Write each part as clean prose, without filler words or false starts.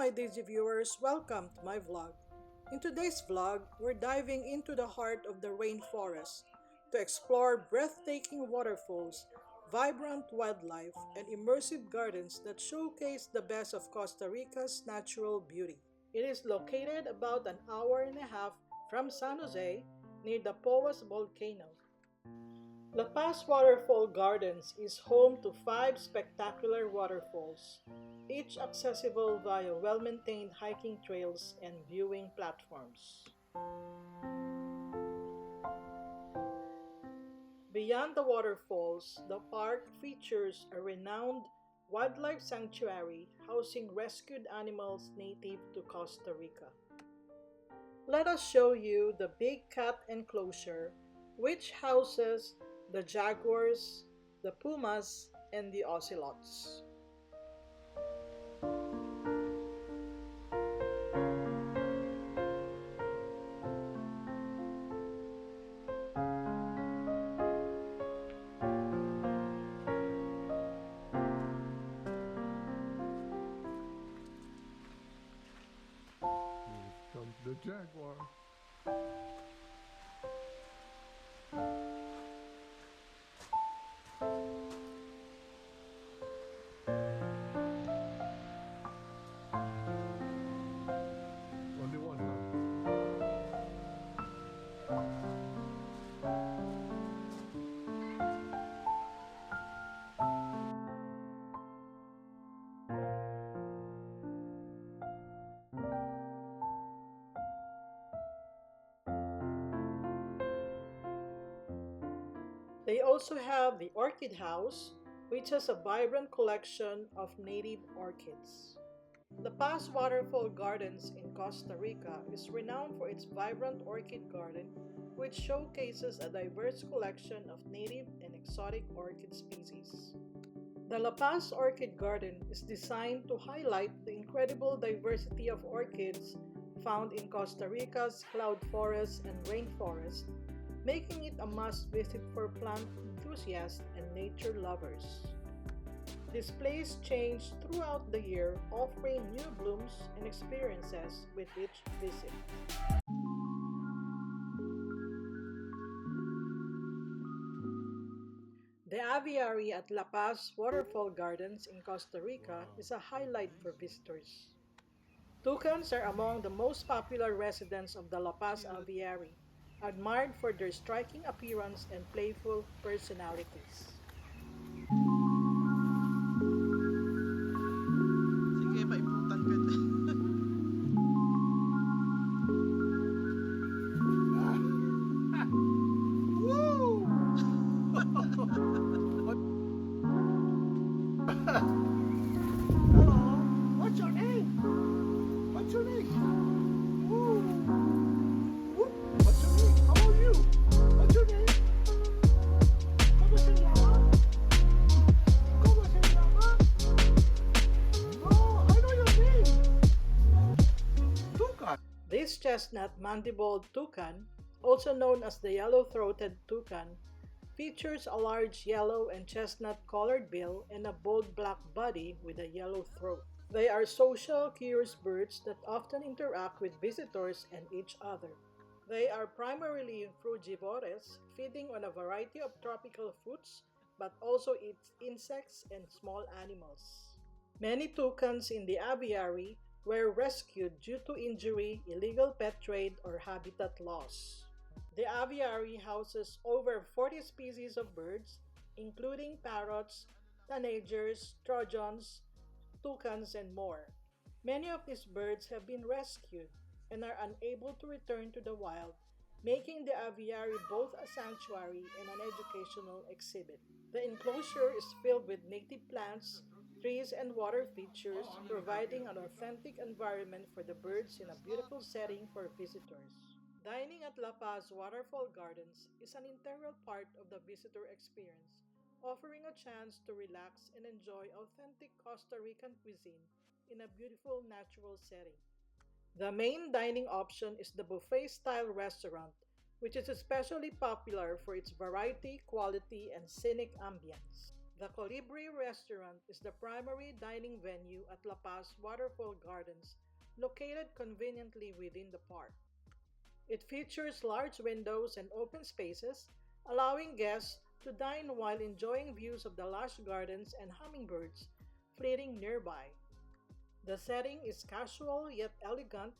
my Daisy viewers, welcome to my vlog. In today's vlog, we're diving into the heart of the rainforest to explore breathtaking waterfalls, vibrant wildlife, and immersive gardens that showcase the best of Costa Rica's natural beauty. It is located about an hour and a half from San Jose near the Paz volcano. La Paz Waterfall Gardens is home to five spectacular waterfalls, each accessible via well-maintained hiking trails and viewing platforms. Beyond the waterfalls, the park features a renowned wildlife sanctuary housing rescued animals native to Costa Rica. Let us show you the Big Cat enclosure, which houses the jaguars, the pumas, and the ocelots. Here comes the jaguar. Only one now. They also have the Orchid House, which has a vibrant collection of native orchids. The Paz Waterfall Gardens in Costa Rica is renowned for its vibrant orchid garden, which showcases a diverse collection of native and exotic orchid species. The La Paz Orchid Garden is designed to highlight the incredible diversity of orchids found in Costa Rica's cloud forests and rainforest, making it a must-visit for plant enthusiasts and nature lovers. Displays change throughout the year, offering new blooms and experiences with each visit. The aviary at La Paz Waterfall Gardens in Costa Rica is a highlight for visitors. Toucans are among the most popular residents of the La Paz Aviary, admired for their striking appearance and playful personalities. Sige, paiputan ka na. Hello. What's your name? What's your name? Woo. Whoop. What's your name? How are you? What's your name? ¿Cómo se llama? ¿Cómo se llama? No, I know your name. Tuca. This chestnut mandibuled toucan, also known as the yellow-throated toucan, features a large yellow and chestnut-colored bill and a bold black body with a yellow throat. They are social, curious birds that often interact with visitors and each other. They are primarily frugivores, feeding on a variety of tropical fruits, but also eat insects and small animals. Many toucans in the aviary were rescued due to injury, illegal pet trade, or habitat loss. The aviary houses over 40 species of birds, including parrots, tanagers, trojans, toucans, and more. Many of these birds have been rescued and are unable to return to the wild, making the aviary both a sanctuary and an educational exhibit. The enclosure is filled with native plants, trees, and water features, providing an authentic environment for the birds in a beautiful setting for visitors. Dining at La Paz Waterfall Gardens is an integral part of the visitor experience, offering a chance to relax and enjoy authentic Costa Rican cuisine in a beautiful natural setting. The main dining option is the buffet-style restaurant, which is especially popular for its variety, quality, and scenic ambience. The Colibri restaurant is the primary dining venue at La Paz Waterfall Gardens, located conveniently within the park. It features large windows and open spaces, allowing guests to dine while enjoying views of the lush gardens and hummingbirds fleeting nearby. The setting is casual yet elegant,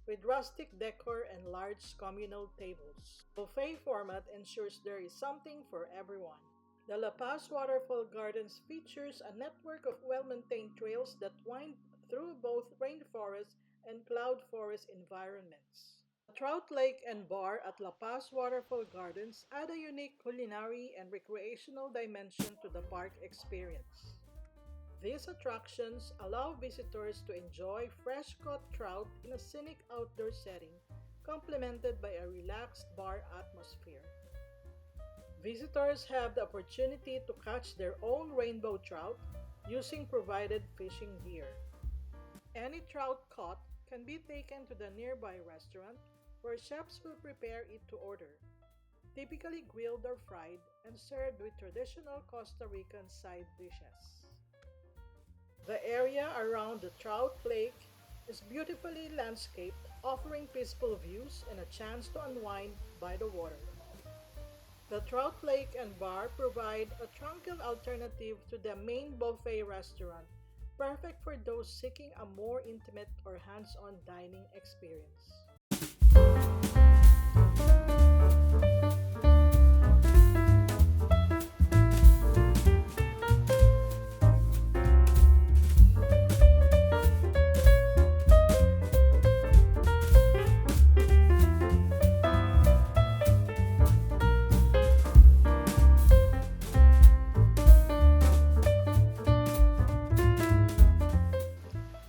with rustic decor and large communal tables. Buffet format ensures there is something for everyone. The La Paz Waterfall Gardens features a network of well-maintained trails that wind through both rainforest and cloud forest environments. The Trout Lake and Bar at La Paz Waterfall Gardens add a unique culinary and recreational dimension to the park experience. These attractions allow visitors to enjoy fresh-caught trout in a scenic outdoor setting, complemented by a relaxed bar atmosphere. Visitors have the opportunity to catch their own rainbow trout using provided fishing gear. Any trout caught can be taken to the nearby restaurant where chefs will prepare it to order, typically grilled or fried and served with traditional Costa Rican side dishes. The area around the Trout Lake is beautifully landscaped, offering peaceful views and a chance to unwind by the water. The Trout Lake and Bar provide a tranquil alternative to the main buffet restaurant, perfect for those seeking a more intimate or hands-on dining experience.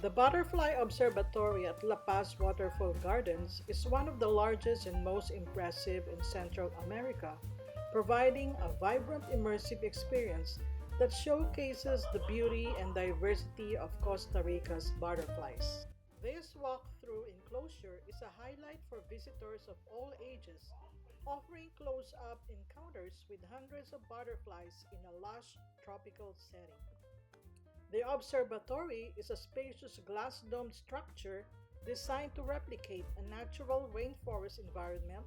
The Butterfly Observatory at La Paz Waterfall Gardens is one of the largest and most impressive in Central America, providing a vibrant immersive experience that showcases the beauty and diversity of Costa Rica's butterflies. This walk-through enclosure is a highlight for visitors of all ages, offering close-up encounters with hundreds of butterflies in a lush tropical setting. The observatory is a spacious glass-domed structure designed to replicate a natural rainforest environment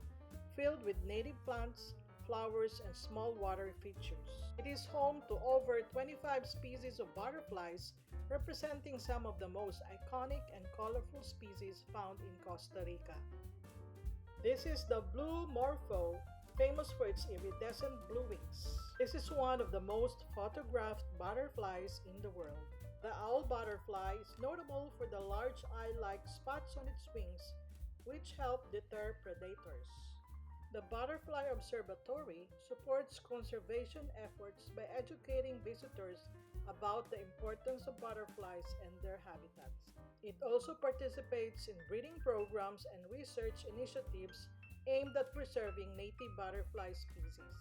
filled with native plants, flowers, and small water features. It is home to over 25 species of butterflies, representing some of the most iconic and colorful species found in Costa Rica. This is the blue morpho, famous for its iridescent blue wings. This is one of the most photographed butterflies in the world. The owl butterfly is notable for the large eye-like spots on its wings, which help deter predators. The Butterfly Observatory supports conservation efforts by educating visitors about the importance of butterflies and their habitats. It also participates in breeding programs and research initiatives aimed at preserving native butterfly species.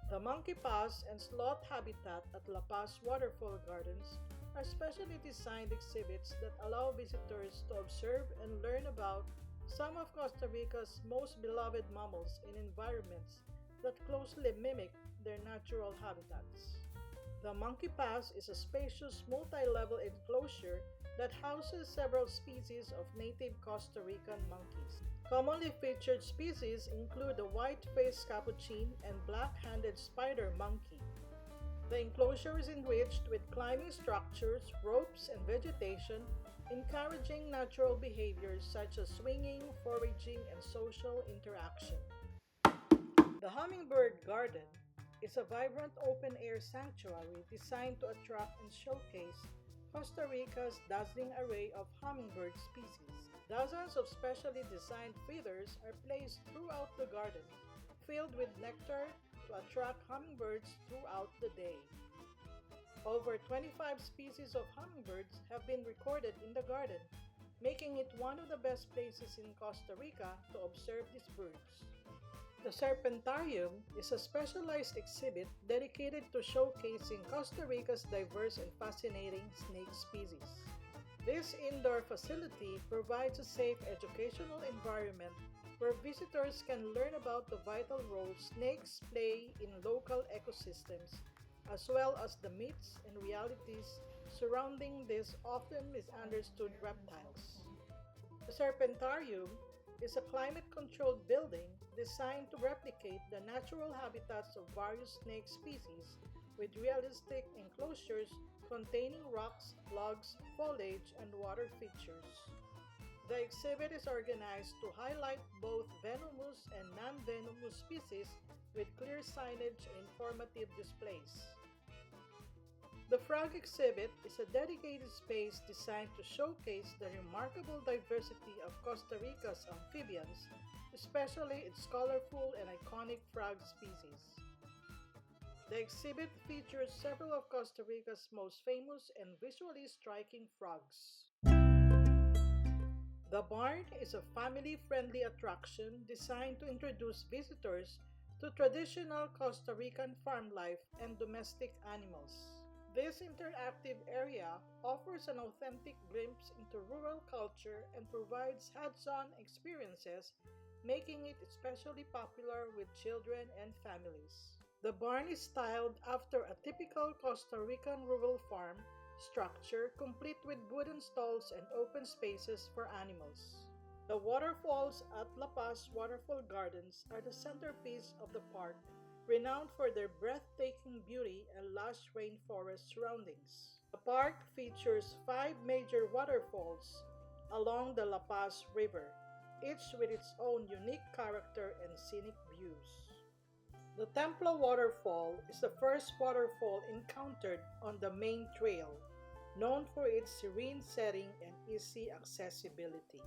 The monkey pass and sloth habitat at La Paz Waterfall Gardens are specially designed exhibits that allow visitors to observe and learn about some of Costa Rica's most beloved mammals in environments that closely mimic their natural habitats. The Monkey Pass is a spacious multi-level enclosure that houses several species of native Costa Rican monkeys. Commonly featured species include the white-faced capuchin and black-handed spider monkey. The enclosure is enriched with climbing structures, ropes, and vegetation, encouraging natural behaviors such as swinging, foraging, and social interaction. The Hummingbird Garden is a vibrant open-air sanctuary designed to attract and showcase Costa Rica's dazzling array of hummingbird species. Dozens of specially designed feeders are placed throughout the garden, filled with nectar to attract hummingbirds throughout the day. Over 25 species of hummingbirds have been recorded in the garden, making it one of the best places in Costa Rica to observe these birds. The Serpentarium is a specialized exhibit dedicated to showcasing Costa Rica's diverse and fascinating snake species. This indoor facility provides a safe educational environment where visitors can learn about the vital role snakes play in local ecosystems, as well as the myths and realities surrounding these often misunderstood reptiles. The Serpentarium is a climate controlled building designed to replicate the natural habitats of various snake species with realistic enclosures containing rocks, logs, foliage, and water features. The exhibit is organized to highlight both venomous and non venomous species with clear signage and informative displays. The frog exhibit is a dedicated space designed to showcase the remarkable diversity of Costa Rica's amphibians, especially its colorful and iconic frog species. The exhibit features several of Costa Rica's most famous and visually striking frogs. The barn is a family friendly attraction designed to introduce visitors to traditional Costa Rican farm life and domestic animals. This interactive area offers an authentic glimpse into rural culture and provides hands on experiences, making it especially popular with children and families. The barn is styled after a typical Costa Rican rural farm structure, complete with wooden stalls and open spaces for animals. The waterfalls at La Paz Waterfall Gardens are the centerpiece of the park, renowned for their breathtaking beauty and lush rainforest surroundings. The park features five major waterfalls along the La Paz River, each with its own unique character and scenic views. The Templo Waterfall is the first waterfall encountered on the main trail, known for its serene setting and easy accessibility.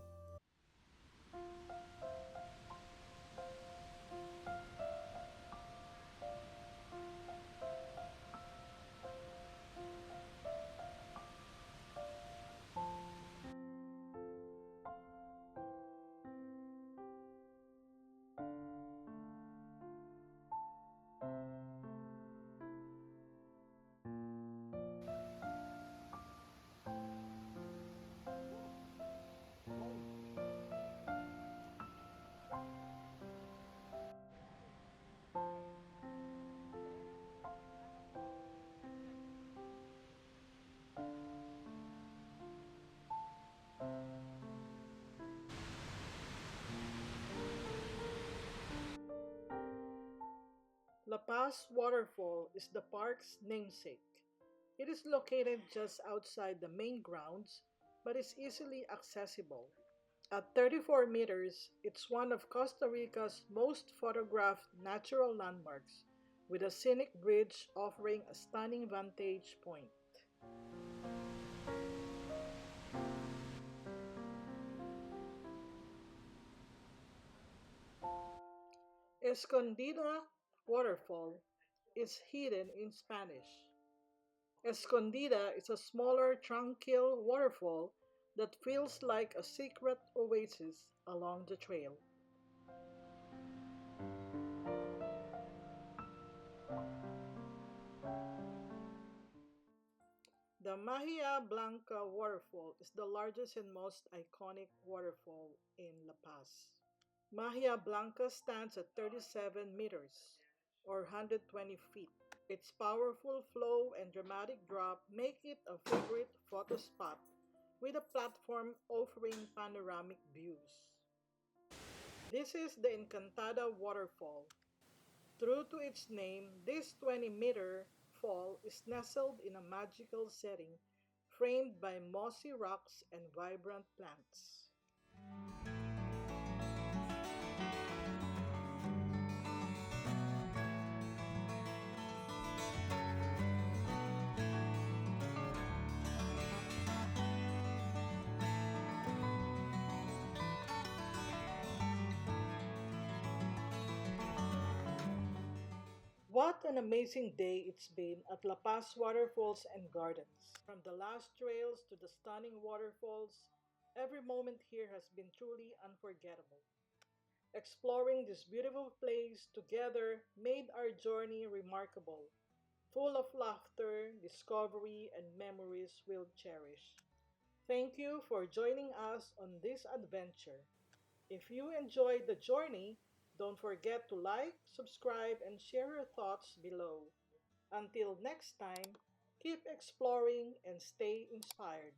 La Paz Waterfall is the park's namesake. It is located just outside the main grounds, but is easily accessible. At 34 meters, it's one of Costa Rica's most photographed natural landmarks, with a scenic bridge offering a stunning vantage point. Escondida Waterfall is hidden in Spanish. Escondida is a smaller, tranquil waterfall that feels like a secret oasis along the trail. The Mahia Blanca waterfall is the largest and most iconic waterfall in La Paz. Mahia Blanca stands at 37 meters, or 120 feet. Its powerful flow and dramatic drop make it a favorite photo spot, with a platform offering panoramic views. This is the Encantada waterfall. True to its name, this 20-meter fall is nestled in a magical setting framed by mossy rocks and vibrant plants. What an amazing day it's been at La Paz Waterfalls and Gardens. From the last trails to the stunning waterfalls, every moment here has been truly unforgettable. Exploring this beautiful place together made our journey remarkable, full of laughter, discovery, and memories we'll cherish. Thank you for joining us on this adventure. If you enjoyed the journey, don't forget to like, subscribe, and share your thoughts below. Until next time, keep exploring and stay inspired.